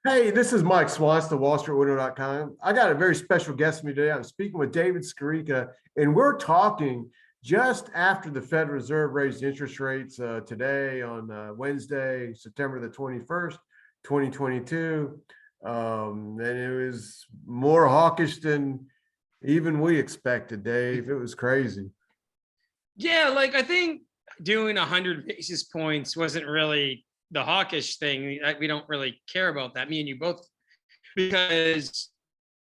Hey, this is Mike Swanson, WallStreetWindow.com. I got a very special guest with me today. I'm speaking with David Skarica, and we're talking just after the Federal Reserve raised interest rates today on Wednesday, September the 21st, 2022. And it was more hawkish than even we expected, Dave. It was crazy. Yeah, like I think doing 100 basis points wasn't really the hawkish thing. We don't really care about that, me and you both, because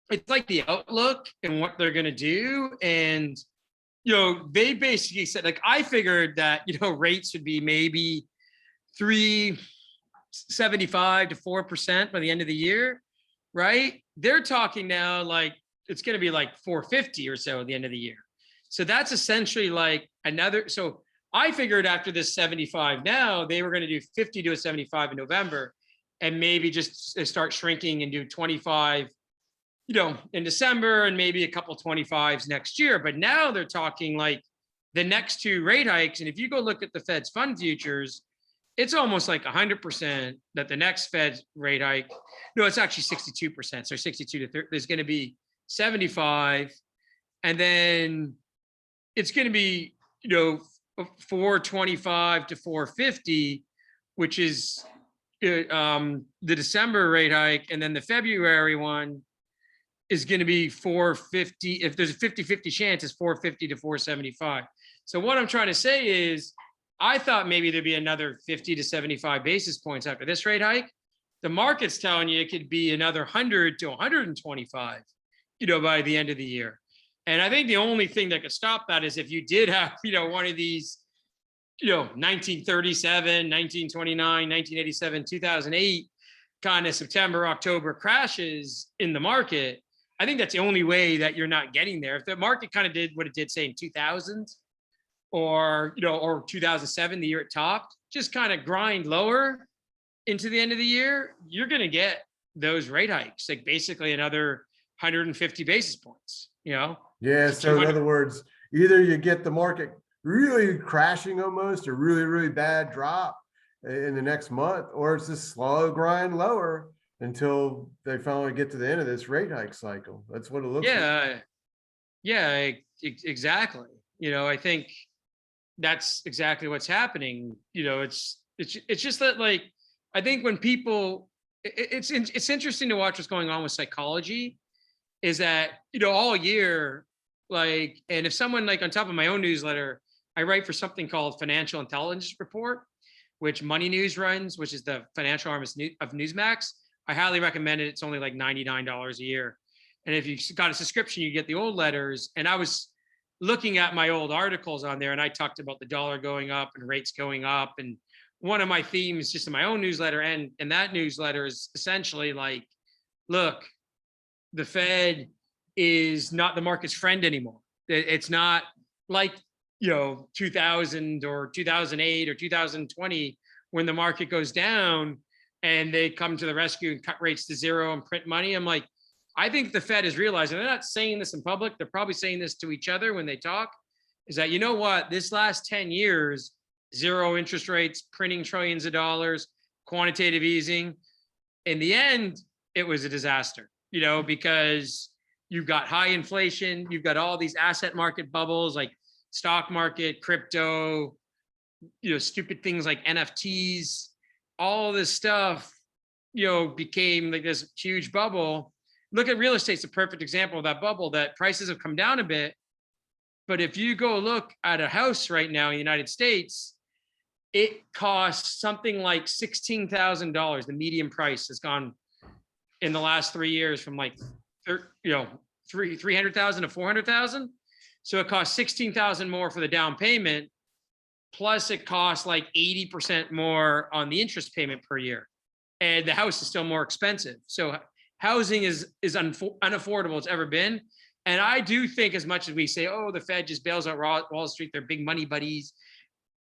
it's like the outlook and what they're going to do. And, they basically said, like, I figured that, rates would be maybe 3.75 to 4% by the end of the year, right? They're talking now like it's going to be like 4.50 or so at the end of the year. So that's essentially like another. So I figured after this 75 now, they were going to do 50 to a 75 in November and maybe just start shrinking and do 25, in December and maybe a couple 25s next year. But now they're talking like the next two rate hikes. And if you go look at the Fed's fund futures, it's almost like 100% that the next Fed rate hike, no, it's actually 62%. So 62 to 30, there's going to be 75. And then it's going to be, 425 to 450, which is the December rate hike. And then the February one is going to be 450. If there's a 50-50 chance, it's 450 to 475. So what I'm trying to say is, I thought maybe there'd be another 50 to 75 basis points after this rate hike. The market's telling you it could be another 100 to 125, by the end of the year. And I think the only thing that could stop that is if you did have, one of these, 1937, 1929, 1987, 2008 kind of September, October crashes in the market. I think that's the only way that you're not getting there. If the market kind of did what it did, say in 2000 or 2007, the year it topped, just kind of grind lower into the end of the year, you're going to get those rate hikes, like basically another 150 basis points, Yeah. So in other words, either you get the market really crashing almost, a really, really bad drop in the next month, or it's a slow grind lower until they finally get to the end of this rate hike cycle. That's what it looks like. Yeah, exactly. I think that's exactly what's happening. It's just that, like, I think when people, it's interesting to watch what's going on with psychology, is that, all year, like, and if someone, like, on top of my own newsletter, I write for something called Financial Intelligence Report, which Money News runs, which is the financial arm of Newsmax. I highly recommend it. It's only like $99 a year. And if you got a subscription, you get the old letters. And I was looking at my old articles on there, and I talked about the dollar going up and rates going up. And one of my themes just in my own newsletter and that newsletter is essentially like, look, the Fed is not the market's friend anymore. It's not like, 2000 or 2008 or 2020, when the market goes down and they come to the rescue and cut rates to zero and print money. I'm like, I think the Fed is realizing, they're not saying this in public, they're probably saying this to each other when they talk, is that, what, this last 10 years, zero interest rates, printing trillions of dollars, quantitative easing, in the end, it was a disaster, because you've got high inflation, you've got all these asset market bubbles like stock market, crypto, stupid things like NFTs, all this stuff, became like this huge bubble. Look at real estate. It's a perfect example of that bubble, that prices have come down a bit. But if you go look at a house right now in the United States, it costs something like $16,000. The median price has gone in the last 3 years from like, 300,000 to 400,000. So it costs 16,000 more for the down payment. Plus it costs like 80% more on the interest payment per year. And the house is still more expensive. So housing is unaffordable it's ever been. And I do think, as much as we say, oh, the Fed just bails out Wall Street, they're big money buddies,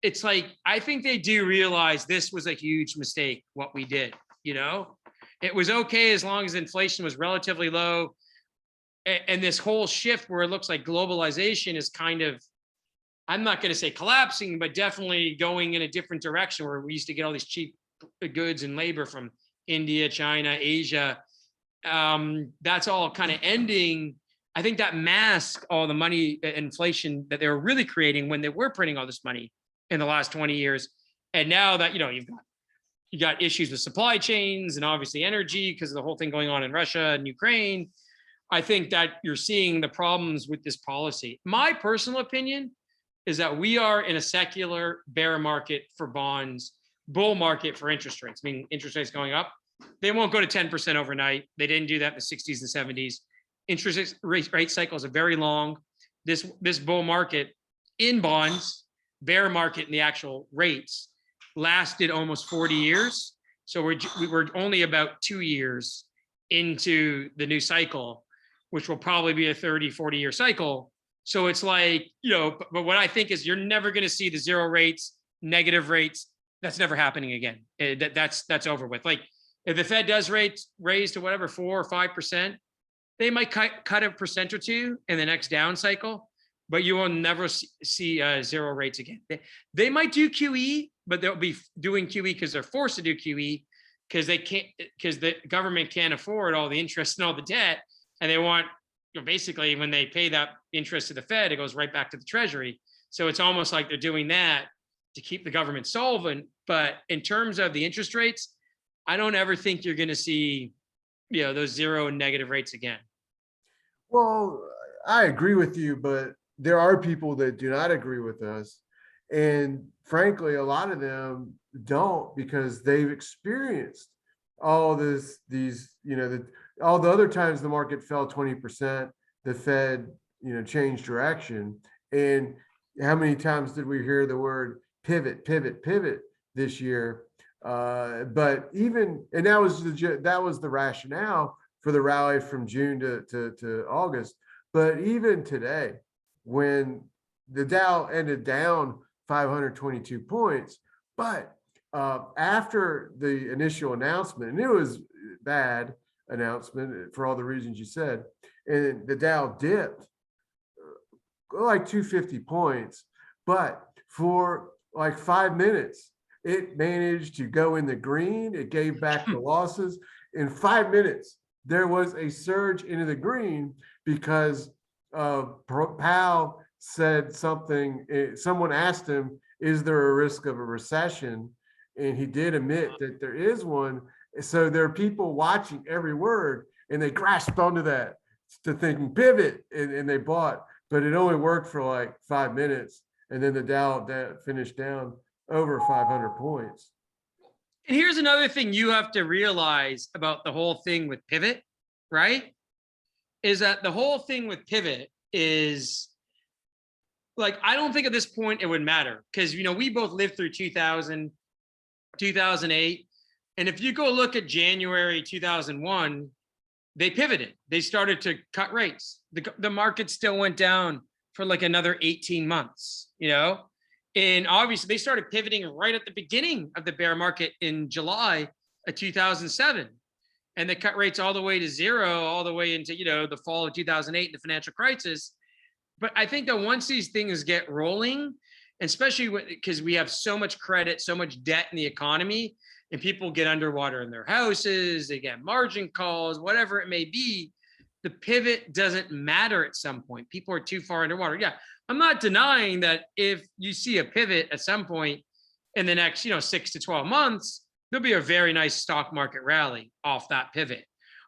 it's like, I think they do realize this was a huge mistake, what we did. It was okay as long as inflation was relatively low. And this whole shift where it looks like globalization is kind of, I'm not going to say collapsing, but definitely going in a different direction, where we used to get all these cheap goods and labor from India, China, Asia, that's all kind of ending. I think that masked all the money inflation that they were really creating when they were printing all this money in the last 20 years. And now that, you got issues with supply chains and obviously energy because of the whole thing going on in Russia and Ukraine. I think that you're seeing the problems with this policy. My personal opinion is that we are in a secular bear market for bonds, bull market for interest rates, meaning interest rates going up. They won't go to 10% overnight. They didn't do that in the 60s and 70s. Interest rate cycles are very long. This bull market in bonds, bear market in the actual rates, lasted almost 40 years. So we're only about 2 years into the new cycle, which will probably be a 30, 40-year cycle. So it's like, but what I think is you're never going to see the zero rates, negative rates. That's never happening again. That's over with. Like if the Fed does raise to whatever, 4 or 5%, they might cut a percent or two in the next down cycle, but you will never see zero rates again. They might do QE, but they'll be doing QE because they're forced to do QE because the government can't afford all the interest and all the debt. And they want, basically when they pay that interest to the Fed, it goes right back to the Treasury. So it's almost like they're doing that to keep the government solvent. But in terms of the interest rates, I don't ever think you're going to see, those zero and negative rates again. Well, I agree with you, but there are people that do not agree with us. And frankly, a lot of them don't because they've experienced all all the other times the market fell 20%, the Fed, changed direction. And how many times did we hear the word pivot this year? But even, and that was the rationale for the rally from June to August. But even today, when the Dow ended down 522 points, but after the initial announcement, and it was bad announcement for all the reasons you said, and the Dow dipped like 250 points, but for like 5 minutes, it managed to go in the green. It gave back the losses. In 5 minutes, there was a surge into the green because Powell said something. Someone asked him, is there a risk of a recession? And he did admit that there is one. So there are people watching every word, and they grasped onto that to thinking pivot, and they bought. But it only worked for like 5 minutes, and then the Dow finished down over 500 points. And here's another thing you have to realize about the whole thing with pivot, right? Is that the whole thing with pivot is like, I don't think at this point it would matter because, we both lived through 2000, 2008. And if you go look at January 2001, they pivoted. They started to cut rates. The market still went down for like another 18 months, And obviously they started pivoting right at the beginning of the bear market in July of 2007. And they cut rates all the way to zero, all the way into, the fall of 2008, the financial crisis. But I think that once these things get rolling, especially because we have so much credit, so much debt in the economy, and people get underwater in their houses, they get margin calls, whatever it may be, the pivot doesn't matter at some point. People are too far underwater. Yeah, I'm not denying that if you see a pivot at some point in the next, 6 to 12 months, there'll be a very nice stock market rally off that pivot.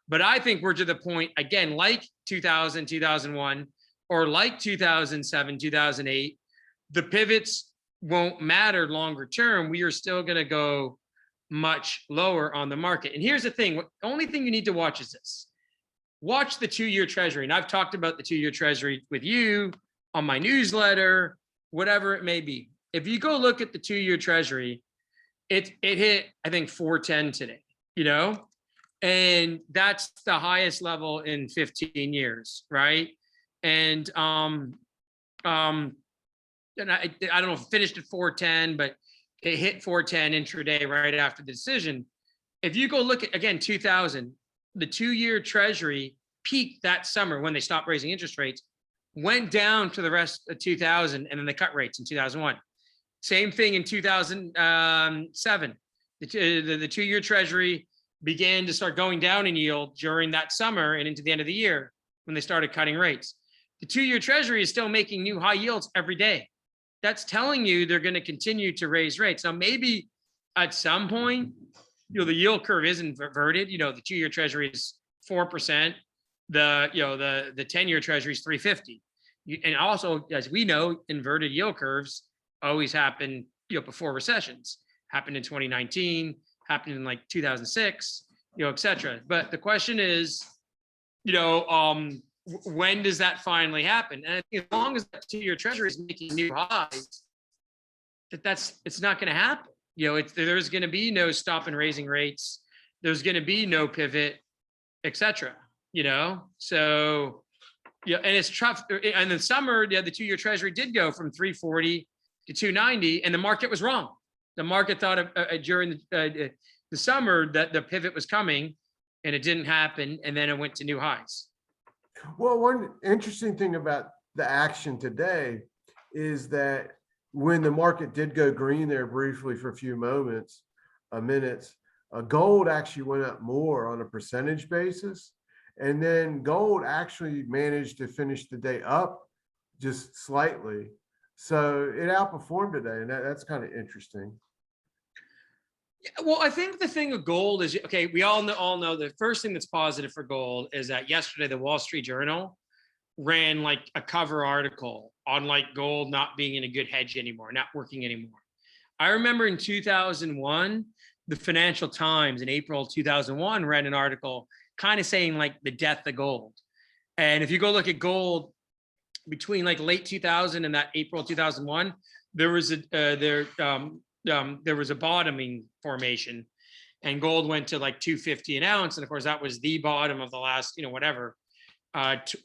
But I think we're to the point, again, like 2000, 2001, or like 2007, 2008, the pivots won't matter longer term. We are still going to go much lower on the market. And here's the thing, the only thing you need to watch is this. Watch the 2-year Treasury. And I've talked about the 2-year Treasury with you on my newsletter, whatever it may be. If you go look at the 2-year Treasury, it hit, I think, 410 today, and that's the highest level in 15 years, right? And and I don't know if it finished at 410, but it hit 410 intraday right after the decision. If you go look at, again, 2000, the 2-year Treasury peaked that summer when they stopped raising interest rates, went down to the rest of 2000, and then they cut rates in 2001. Same thing in 2007. The 2-year Treasury began to start going down in yield during that summer and into the end of the year when they started cutting rates. The 2-year Treasury is still making new high yields every day. That's telling you they're going to continue to raise rates. Now, maybe at some point, the yield curve is inverted. The 2-year Treasury is 4%. The 10-year Treasury is 350. And also, as we know, inverted yield curves always happen, before recessions. Happened in 2019, happened in like 2006, et cetera. But the question is, when does that finally happen? And I think as long as that 2-year Treasury is making new highs, it's not going to happen. There's going to be no stop in raising rates. There's going to be no pivot, et cetera. So and it's tough. In the summer, the 2-year Treasury did go from 340 to 290, and the market was wrong. The market thought during the summer that the pivot was coming, and it didn't happen, and then it went to new highs. Well, one interesting thing about the action today is that when the market did go green there briefly for a few minutes, gold actually went up more on a percentage basis. And then gold actually managed to finish the day up just slightly. So it outperformed today, and that's kind of interesting. Well, I think the thing with gold is, okay, we all know the first thing that's positive for gold is that yesterday the Wall Street Journal ran like a cover article on like gold not being in a good hedge anymore, not working anymore. I remember in 2001, the Financial Times in April 2001 ran an article kind of saying like the death of gold. And if you go look at gold between like late 2000 and that April 2001, there was a bottoming formation, and gold went to like 250 an ounce. And of course, that was the bottom of the last,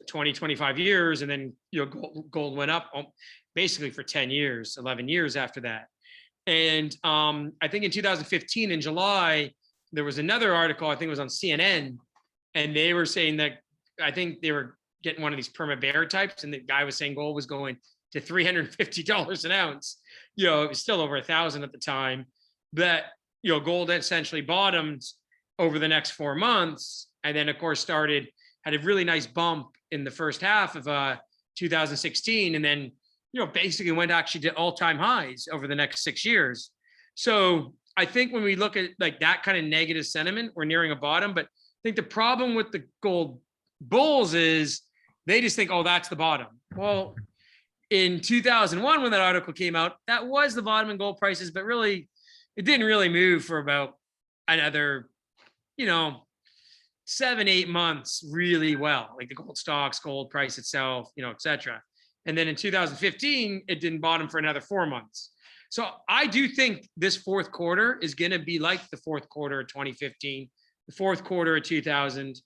20, 25 years. And then, gold went up basically for 10 years, 11 years after that. And I think in 2015, in July, there was another article, I think it was on CNN, and they were saying that, I think they were getting one of these perma bear types, and the guy was saying gold was going to $350 an ounce. It was still over 1,000 at the time. That, gold essentially bottomed over the next 4 months, and then of course had a really nice bump in the first half of 2016, and then basically went actually to all-time highs over the next 6 years. So I think when we look at like that kind of negative sentiment, we're nearing a bottom. But I think the problem with the gold bulls is they just think, oh, that's the bottom. Well, in 2001, when that article came out, that was the bottom in gold prices, but really, it didn't really move for about another, 7-8 months really well, like the gold stocks, gold price itself, et cetera. And then in 2015, it didn't bottom for another 4 months. So I do think this fourth quarter is going to be like the fourth quarter of 2015, the fourth quarter of 2000,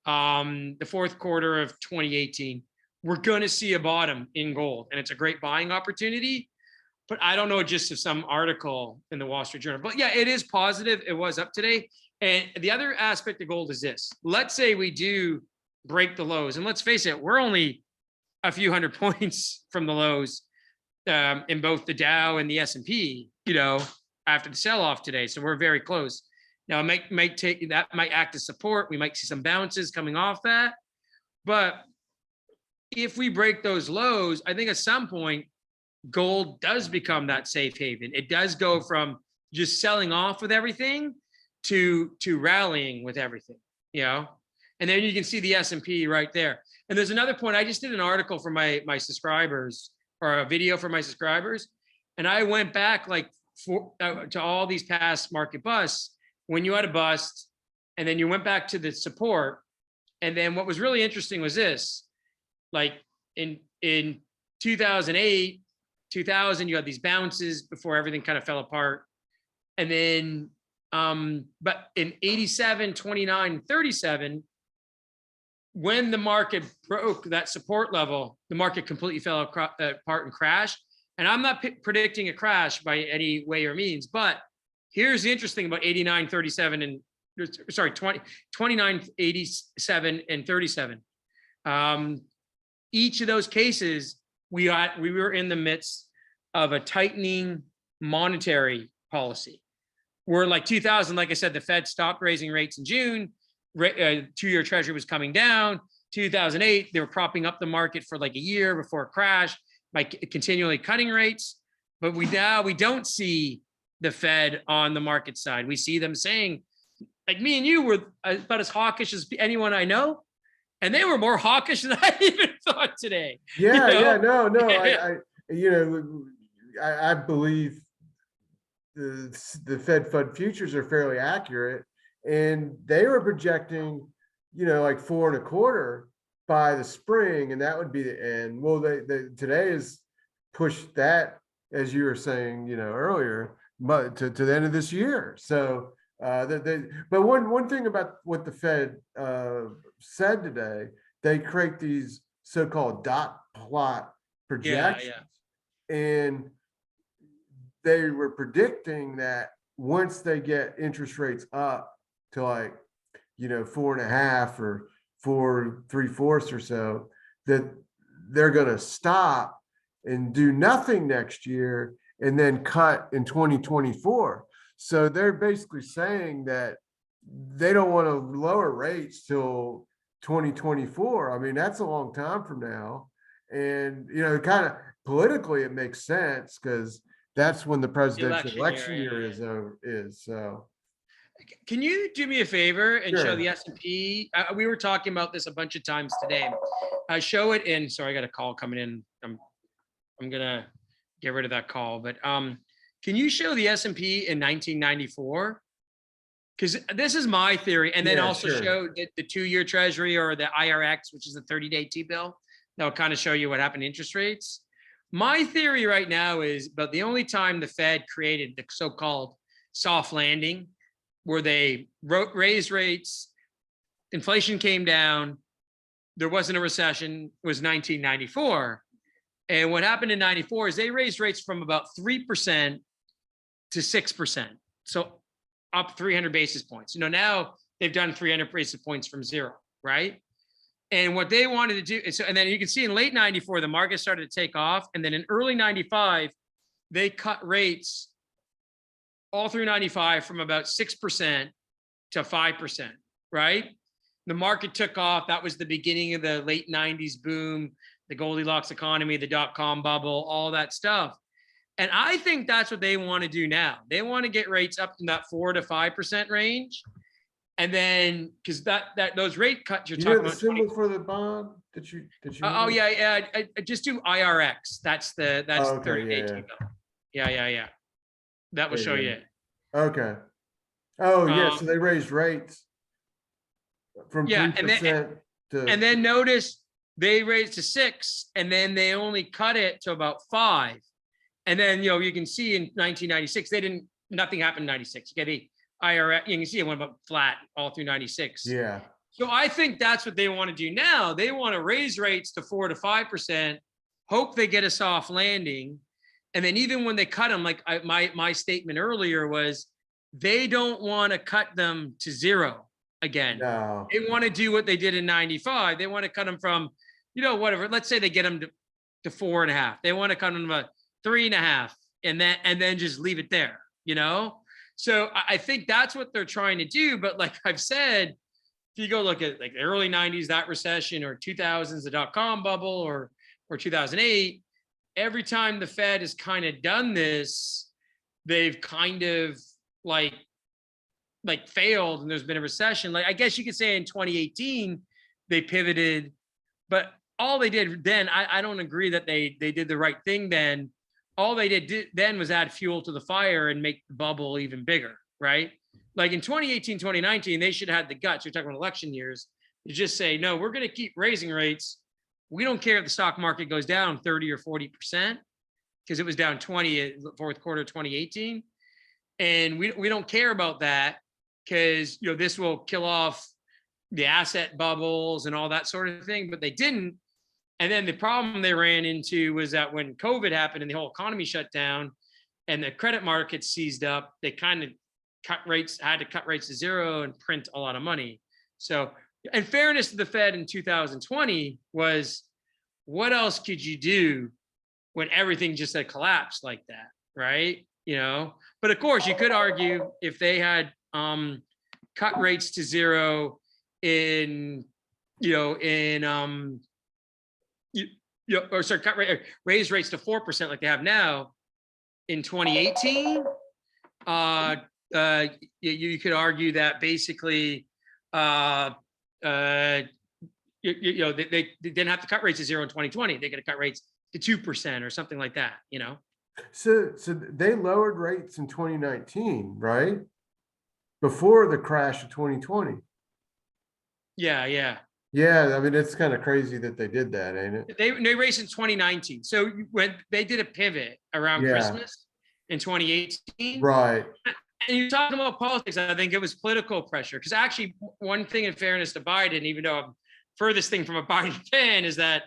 the fourth quarter of 2018. We're going to see a bottom in gold, and it's a great buying opportunity. But I don't know just of some article in the Wall Street Journal. But yeah, it is positive. It was up today. And the other aspect of gold is this. Let's say we do break the lows. And let's face it, we're only a few hundred points from the lows in both the Dow and the S&P, after the sell-off today. So we're very close. Now, it might act as support. We might see some bounces coming off that. But if we break those lows, I think at some point, gold does become that safe haven. It does go from just selling off with everything to rallying with everything, and then you can see the S&P right there. And there's another point. I just did an article for my subscribers, or a video for my subscribers, and I went back like to all these past market busts when you had a bust, and then you went back to the support. And then what was really interesting was this, like in 2008, 2000, you had these bounces before everything kind of fell apart. And then, but in 87, 29, 37, when the market broke that support level, the market completely fell apart and crashed. And I'm not predicting a crash by any way or means, but here's the interesting about 89, 37, and 29, 87, and 37. Each of those cases, we were in the midst of a tightening monetary policy. where like 2000, like I said, the Fed stopped raising rates in June. 2-year Treasury was coming down. 2008, they were propping up the market for like a year before it crashed by continually cutting rates. But we don't see the Fed on the market side. We see them saying, like me and you were about as hawkish as anyone I know, and they were more hawkish than I even thought today. Yeah, You know? no, Yeah. I believe the Fed fund futures are fairly accurate, and they were projecting, like 4.25 by the spring, and that would be the end. Well, they today is pushed that, as you were saying, earlier, but to the end of this year. So, but one thing about what the Fed said today, they create these so-called dot plot projections, and they were predicting that once they get interest rates up to like, 4.5 or 4.75 or so, that they're going to stop and do nothing next year and then cut in 2024. So they're basically saying that they don't want to lower rates till 2024. I mean, that's a long time from now. And, kind of politically, it makes sense because that's when the presidential election year is. So can you do me a favor and show Sure. the S&P? We were talking about this a bunch of times today. Show it in. Sorry, I got a call coming in. I'm gonna get rid of that call. But can you show the S&P in 1994? Because this is my theory, and then Yeah, also sure. show the 2-year Treasury or the IRX, which is the 30-day T-bill. That will kind of show you what happened to interest rates. My theory right now is, but the only time the Fed created the so-called soft landing, where they raised rates, inflation came down, there wasn't a recession, was 1994. And what happened in 94 is they raised rates from about 3% to 6%. So up 300 basis points. Now they've done 300 basis points from zero, right? And what they wanted to do, and then you can see in late 94, the market started to take off. And then in early 95, they cut rates all through 95 from about 6% to 5%, right? The market took off. That was the beginning of the late 90s boom, the Goldilocks economy, the dot-com bubble, all that stuff. And I think that's what they want to do now. They want to get rates up in that 4 to 5% range. And then, because those rate cuts you're talking the about. symbol for the bond that you Oh yeah. I just do IRX. That's the 30-day T-bill. Yeah. That will show you it. Okay. Oh yeah, so they raised rates from 3% to, and then notice they raised to 6, and then they only cut it to about 5. And then you can see in 1996 nothing happened in 96. You get the IRS, you can see it went about flat all through 96. Yeah. So I think that's what they want to do now. They want to raise rates to 4 to 5%, hope they get a soft landing. And then even when they cut them, like my statement earlier was, they don't want to cut them to 0 again. No. They want to do what they did in 95. They want to cut them from, whatever. Let's say they get them to 4.5. They want to cut them to 3.5, and then just leave it there. So I think that's what they're trying to do. But like I've said, if you go look at like the early 90s, that recession, or 2000s, the dot-com bubble, or 2008, every time the Fed has kind of done this, they've kind of like failed, and there's been a recession. Like I guess you could say in 2018 they pivoted, but all they did then, I don't agree that they did the right thing then. All they did then was add fuel to the fire and make the bubble even bigger, right? Like in 2018, 2019, they should have had the guts. You're talking about election years, to just say, no, we're going to keep raising rates. We don't care if the stock market goes down 30 or 40%, because it was down 20 fourth quarter 2018. And we don't care about that, because this will kill off the asset bubbles and all that sort of thing. But they didn't. And then the problem they ran into was that when COVID happened and the whole economy shut down and the credit markets seized up, they kind of had to cut rates to 0 and print a lot of money. So, in fairness to the Fed in 2020 was, what else could you do when everything just had collapsed like that, right? But of course, you could argue if they had cut rates to zero in, or sorry, raise rates to 4% like they have now in 2018. You could argue that basically, they didn't have to cut rates to zero in 2020. They could have cut rates to 2% or something like that. So they lowered rates in 2019, right? Before the crash of 2020. Yeah, yeah. Yeah, I mean, it's kind of crazy that they did that, ain't it? They raised in 2019. So when they did a pivot around Yeah. Christmas in 2018, Right. and you're talking about politics, I think it was political pressure. Because actually, one thing in fairness to Biden, even though I'm furthest thing from a Biden fan, is that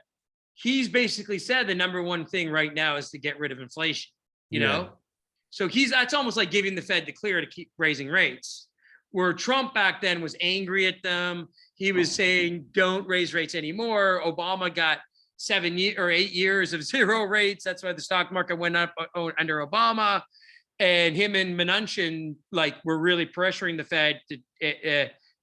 he's basically said the number one thing right now is to get rid of inflation, So that's almost like giving the Fed the clear to keep raising rates. Where Trump back then was angry at them. He was saying, don't raise rates anymore. Obama got 8 years of zero rates. That's why the stock market went up under Obama. And him and Mnuchin were really pressuring the Fed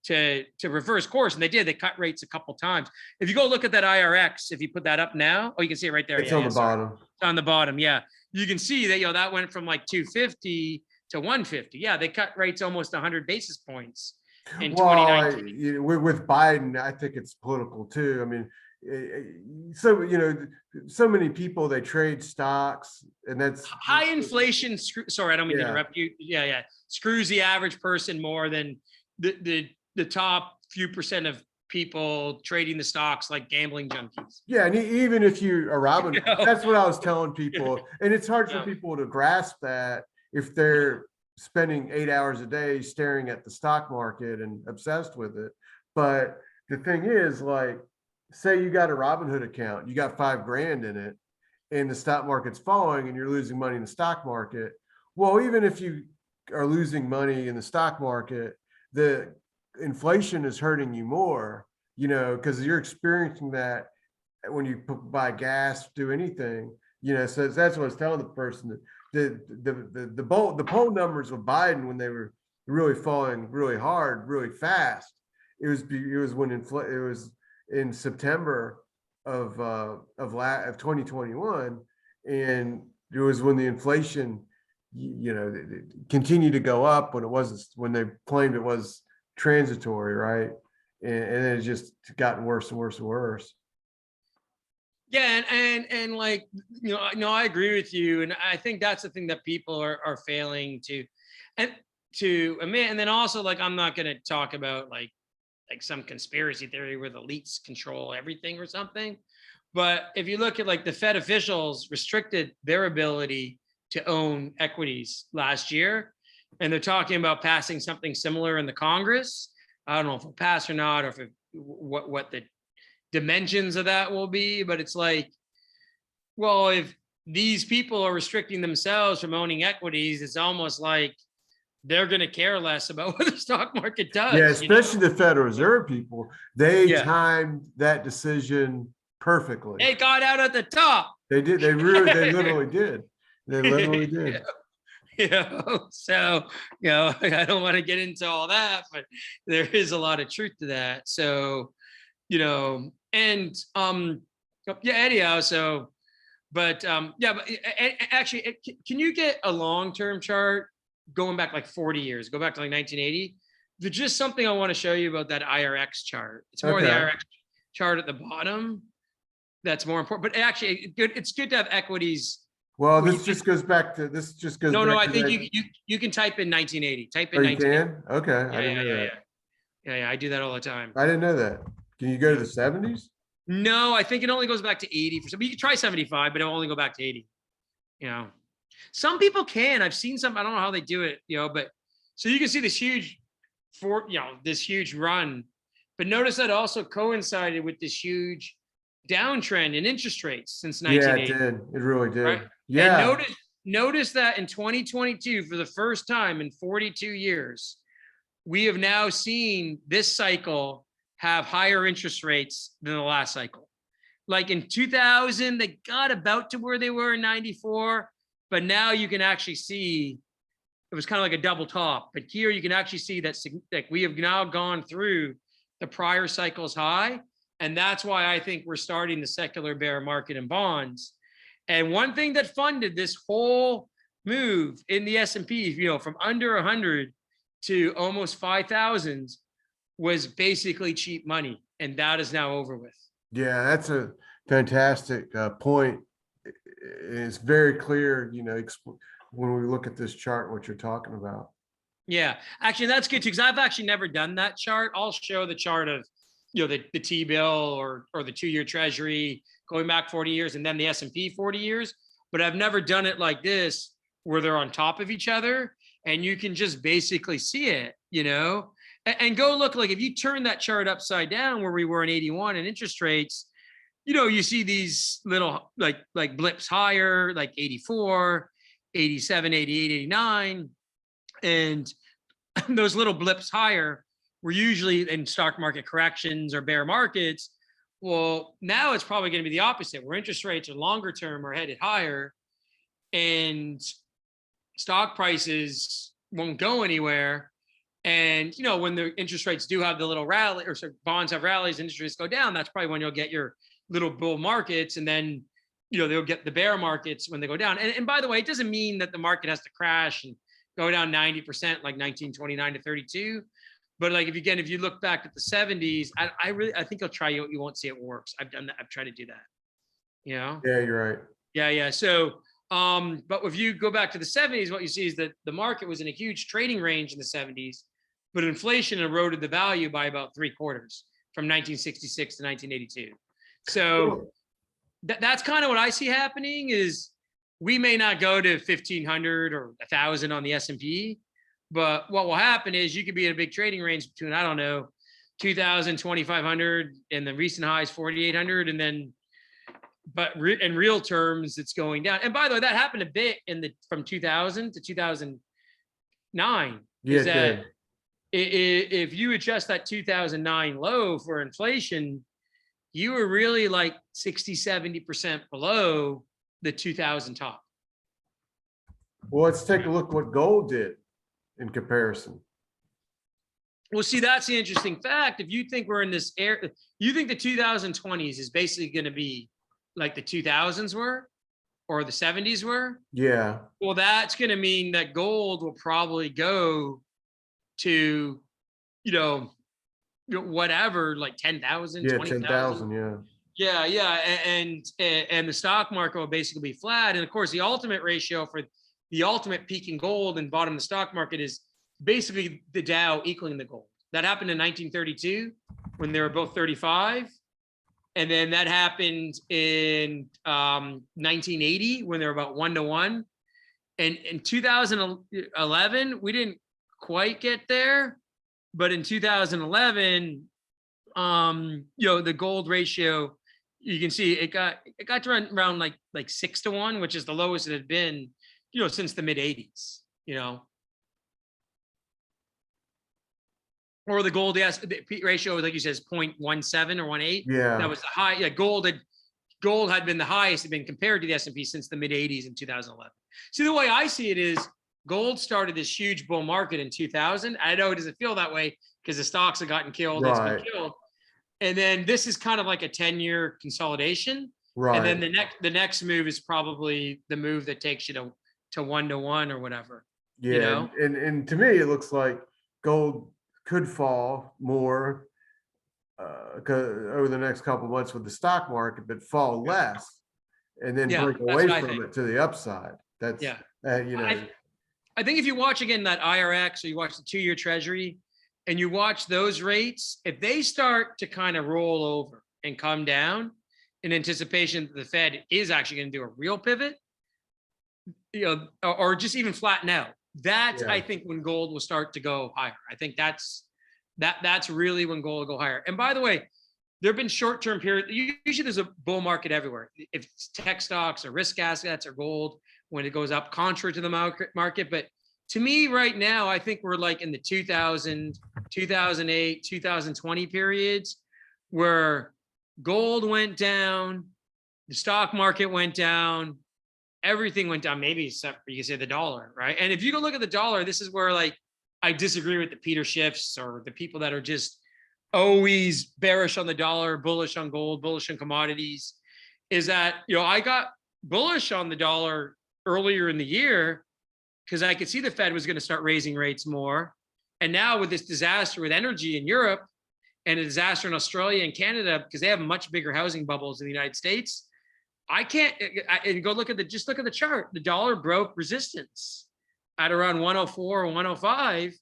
to reverse course, and they did. They cut rates a couple times. If you go look at that IRX, if you put that up now, you can see it right there. It's on the bottom. It's on the bottom, yeah. You can see that that went from 250 to 150. Yeah, they cut rates almost 100 basis points in 2019. With Biden, I think it's political too. I mean, so so many people, they trade stocks, and that's high inflation. Sorry, I don't mean to interrupt you. Yeah, screws the average person more than the top few percent of people trading the stocks like gambling junkies. Yeah, and even if you are Robin, that's what I was telling people, and it's hard for people to grasp that if they're spending 8 hours a day staring at the stock market and obsessed with it. But the thing is, say you got a Robinhood account, you got $5,000 in it, and the stock market's falling and you're losing money in the stock market. Well, even if you are losing money in the stock market, the inflation is hurting you more, because you're experiencing that when you buy gas, do anything, so that's what I was telling the person, that the poll numbers of Biden, when they were really falling really hard, really fast, it was when it was in September of 2021, and it was when the inflation, continued to go up when they claimed it was transitory, right? And then it just gotten worse and worse and worse. Yeah, and I agree with you, and I think that's the thing that people are failing to admit. And then also, I'm not going to talk about like some conspiracy theory where the elites control everything or something. But if you look at the Fed officials restricted their ability to own equities last year, and they're talking about passing something similar in the Congress. I don't know if it'll pass or not, or what the dimensions of that will be, but it's well, if these people are restricting themselves from owning equities, it's almost like they're going to care less about what the stock market does. Yeah, especially the Federal Reserve people. They timed that decision perfectly. They got out at the top. They did. They literally did. They literally did. So, I don't want to get into all that, but there is a lot of truth to that. So, anyhow, so, but actually, can you get a long-term chart going back 40 years, go back to 1980? There's just something I want to show you about that IRX chart. It's more the IRX chart at the bottom that's more important, but actually it's good to have equities. Well, this just goes back to. No, I think you can type in 1980. Type in 1980. Okay. I didn't know that. Yeah, I do that all the time. I didn't know that. Can you go to the 70s? No, I think it only goes back to 80 for some. You can try 75, but it'll only go back to 80. Some people can. I've seen some. I don't know how they do it. But so you can see this huge, this huge run. But notice that also coincided with this huge downtrend in interest rates since 1980. Yeah, it did. It really did. Right? Yeah. And notice that in 2022, for the first time in 42 years, we have now seen this cycle have higher interest rates than the last cycle. In 2000, they got about to where they were in 94. but now you can actually see it was kind of like a double top. But here you can actually see that we have now gone through the prior cycle's high. And that's why I think we're starting the secular bear market in bonds. And one thing that funded this whole move in the S&P, from under 100 to almost 5,000 was basically cheap money. And that is now over with. Yeah, that's a fantastic point. It's very clear, when we look at this chart, what you're talking about. Yeah, actually, that's good too, because I've actually never done that chart. I'll show the chart of, the T-bill or the 2-year treasury going back 40 years and then the S&P 40 years. But I've never done it like this, where they're on top of each other and you can just basically see it, and go look, like if you turn that chart upside down where we were in 81 and interest rates, you see these little like blips higher, like 84, 87, 88, 89. And those little blips higher were usually in stock market corrections or bear markets. Well, now it's probably going to be the opposite, where interest rates are longer term are headed higher and stock prices won't go anywhere. And, when the interest rates do have the little rally, or bonds have rallies, interest rates go down, that's probably when you'll get your little bull markets. And then, they'll get the bear markets when they go down. And by the way, it doesn't mean that the market has to crash and go down 90% like 1929 to 32. But like, if you look back at the 70s, I think I'll try you won't see it works. I've done that. I've tried to do that. Yeah, you're right. Yeah. So, but if you go back to the 70s, what you see is that the market was in a huge trading range in the 70s, but inflation eroded the value by about 3/4 from 1966 to 1982. So that's kind of what I see happening is we may not go to 1,500 or 1,000 on the S&P, but what will happen is you could be in a big trading range between, 2,000, 2,500, and the recent highs 4,800, and then, but in real terms, it's going down. And by the way, that happened a bit from 2000 to 2009. Yeah, If you adjust that 2009 low for inflation, you were really like 60, 70% below the 2000 top. Well, let's take a look what gold did in comparison. Well, see, that's the interesting fact. If you think we're in this era, you think the 2020s is basically going to be like the 2000s were or the 70s were. Yeah. Well, that's going to mean that gold will probably go to, whatever, like 10,000, Yeah, 20,000. 10,000. Yeah. Yeah. And the stock market will basically be flat. And of course, the ultimate ratio for the ultimate peak in gold and bottom of the stock market is basically the Dow equaling the gold. That happened in 1932 when they were both 35. And then that happened in 1980 when they were about 1-to-1. And in 2011, we didn't quite get there. But in 2011, the gold ratio, you can see it got to around like 6-to-1, which is the lowest it had been, since the mid 80s, or the gold, yes, the ratio, like you said, is 0.17 or 0.18. Yeah. That was the high. Yeah, gold had been the highest, had been compared to the S&P since the mid 80s in 2011. See, the way I see it is gold started this huge bull market in 2000. I know it doesn't feel that way because the stocks have gotten killed. Right. It's been killed. And then this is kind of like a 10-year consolidation. Right. And then the next move is probably the move that takes you to 1-to-1 or whatever. Yeah. And to me, it looks like gold could fall more over the next couple of months with the stock market, but fall less and then break away from it to the upside. That's, I think if you watch again that IRX or you watch the 2-year treasury and you watch those rates, if they start to kind of roll over and come down in anticipation that the Fed is actually going to do a real pivot, or just even flatten out, that's I think when gold will start to go higher. I think that's really when gold will go higher. And by the way, there have been short-term periods. Usually there's a bull market everywhere. If it's tech stocks or risk assets or gold, when it goes up contrary to the market. But to me right now, I think we're like in the 2000, 2008, 2020 periods where gold went down, the stock market went down, everything went down, maybe except for, you can say, the dollar, right? And if you go look at the dollar, this is where like I disagree with the Peter Schiffs or the people that are just always bearish on the dollar, bullish on gold, bullish on commodities, is that, I got bullish on the dollar earlier in the year because I could see the Fed was going to start raising rates more. And now with this disaster with energy in Europe and a disaster in Australia and Canada, because they have much bigger housing bubbles in the United States, I can't, and go look at just look at the chart. The dollar broke resistance at around 104 or 105.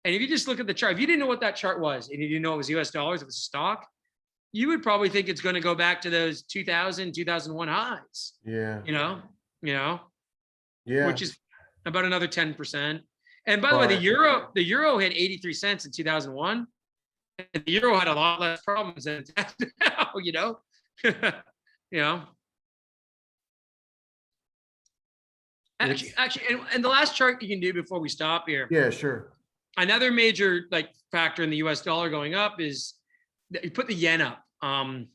And if you just look at the chart, if you didn't know what that chart was, and you didn't know it was US dollars, it was a stock, you would probably think it's going to go back to those 2000, 2001 highs. Yeah. Yeah. Which is about another 10%. And by the way, the euro hit 83 cents in 2001. And the euro had a lot less problems than it has now, Actually, and the last chart you can do before we stop here. Yeah, sure. Another major factor in the US dollar going up is that you put the yen up. I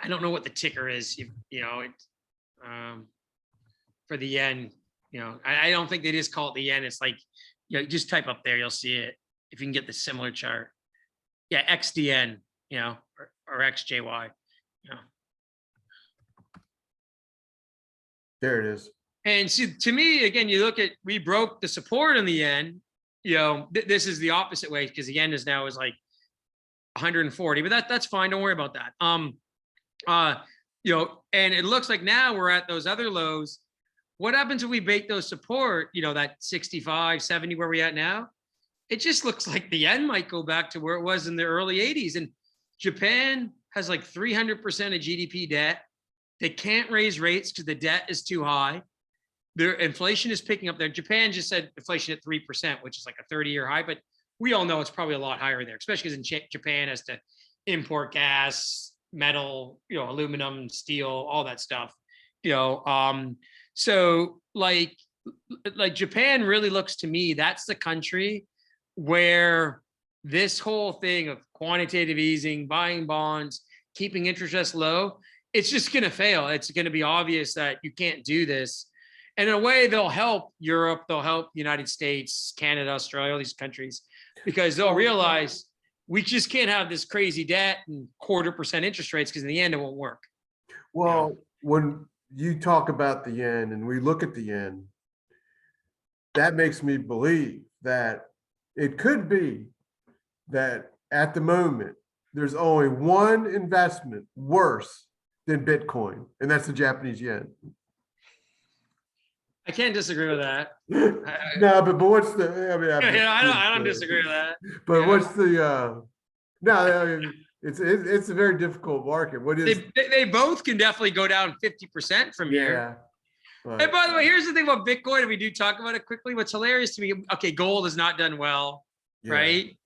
don't know what the ticker is, for the yen. I don't think they just call it the yen. It's like, just type up there, you'll see it if you can get the similar chart. Yeah, XDN, or XJY. There it is. And see, to me, again, we broke the support on the yen. This is the opposite way because the yen is like 140, but that's fine. Don't worry about that. And it looks like now we're at those other lows. What happens if we break those support, that 65, 70 where we're at now? It just looks like the yen might go back to where it was in the early 80s. And Japan has like 300% of GDP debt. They can't raise rates because the debt is too high. Their inflation is picking up there. Japan just said inflation at 3%, which is like a 30-year high, but we all know it's probably a lot higher there, especially because in Japan has to import gas, metal, aluminum, steel, all that stuff. So like Japan really looks to me, that's the country where this whole thing of quantitative easing, buying bonds, keeping interest rates low, it's just going to fail. It's going to be obvious that you can't do this. And in a way, they'll help Europe, they'll help the United States, Canada, Australia, all these countries, because they'll realize we just can't have this crazy debt and 0.25% interest rates because in the end, it won't work. Well, when you talk about the yen and we look at the yen, that makes me believe that it could be that at the moment, there's only one investment worse than Bitcoin, and that's the Japanese yen. I can't disagree with that. No, but what's the? I don't disagree with that. But what's the? No, it's a very difficult market. What is? They both can definitely go down 50% from here. But, and by the way, here's the thing about Bitcoin. If we do talk about it quickly, what's hilarious to me? Okay, gold has not done well, right?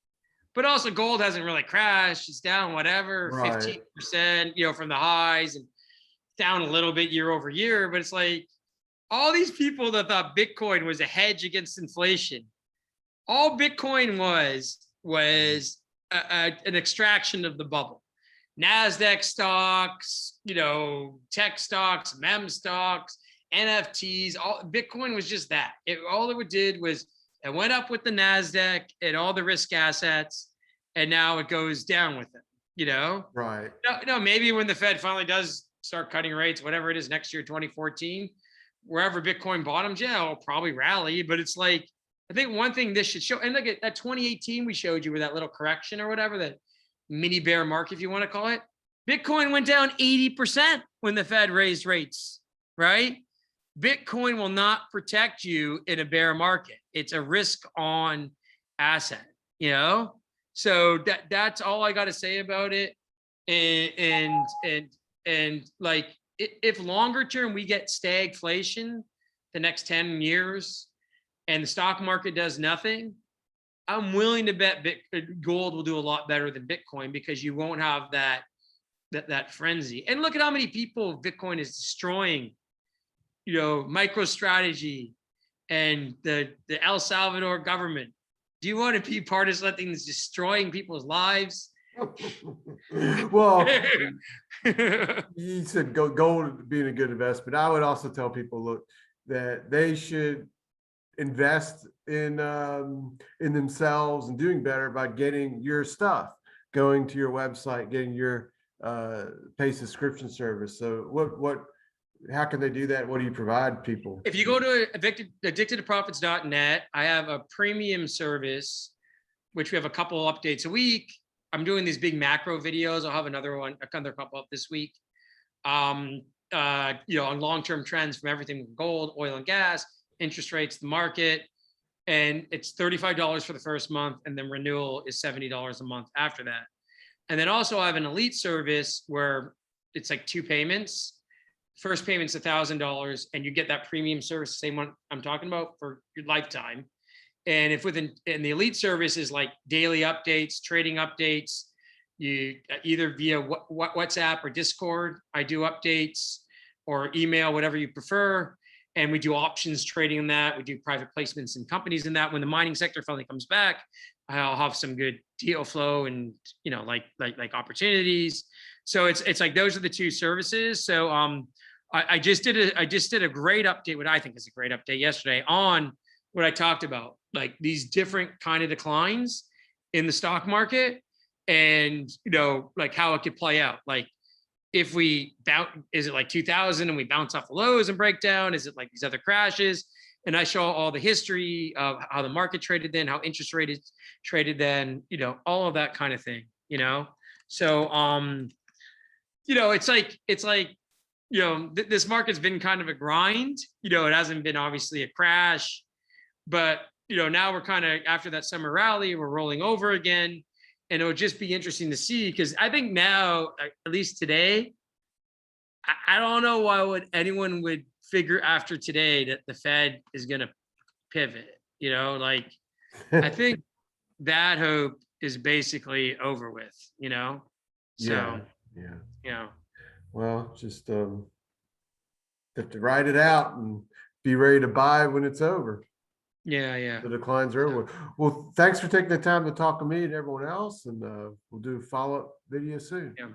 But also gold hasn't really crashed. It's down whatever, 15%, from the highs, and down a little bit year over year. But it's like all these people that thought Bitcoin was a hedge against inflation. All Bitcoin was an extraction of the bubble. NASDAQ stocks, tech stocks, meme stocks, NFTs. All Bitcoin was just that. All it did was it went up with the NASDAQ and all the risk assets, and now it goes down with it, Right. No, maybe when the Fed finally does start cutting rates, whatever it is next year, 2014, wherever Bitcoin bottoms, it'll probably rally. But it's like, I think one thing this should show, and look at that 2018 we showed you with that little correction or whatever, that mini bear market, if you want to call it. Bitcoin went down 80% when the Fed raised rates, right? Bitcoin will not protect you in a bear market. It's a risk on asset, So that's all I got to say about it. And like, if longer term we get stagflation the next 10 years and the stock market does nothing, I'm willing to bet gold will do a lot better than Bitcoin because you won't have that frenzy. And look at how many people Bitcoin is destroying. MicroStrategy and the El Salvador government. Do you want to be part of something that's destroying people's lives Well, you said gold being a good investment. I would also tell people, look, that they should invest in themselves and doing better by getting your stuff, going to your website, getting your pay subscription service. So how can they do that? What do you provide people? If you go to addictedtoprofits.net, I have a premium service, which we have a couple of updates a week. I'm doing these big macro videos. I'll have another couple up this week. On long-term trends from everything from gold, oil and gas, interest rates, the market. And it's $35 for the first month, and then renewal is $70 a month after that. And then also I have an elite service where it's like 2 payments. First payment's $1,000, and you get that premium service, the same one I'm talking about, for your lifetime. And the elite service is like daily updates, trading updates. You either via WhatsApp or Discord, I do updates, or email, whatever you prefer. And we do options trading in that. We do private placements in companies in that. When the mining sector finally comes back, I'll have some good deal flow and, like opportunities. So it's like, those are the 2 services. So I just did a great update, what I think is a great update yesterday, on what I talked about, like these different kind of declines in the stock market, and like how it could play out. Like, if we is it like 2000 and we bounce off the lows and break down? Is it like these other crashes? And I show all the history of how the market traded then, how interest rates traded then, all of that kind of thing, So, it's like, this market's been kind of a grind. It hasn't been obviously a crash, but, now we're kind of, after that summer rally, we're rolling over again. And it would just be interesting to see, because I think now, at least today, I don't know why anyone would figure after today that the Fed is going to pivot. Like, I think that hope is basically over with. So yeah. Well, just have to ride it out and be ready to buy when it's over. Yeah. The declines are over. Well, thanks for taking the time to talk to me and everyone else, and we'll do a follow-up video soon. Yeah.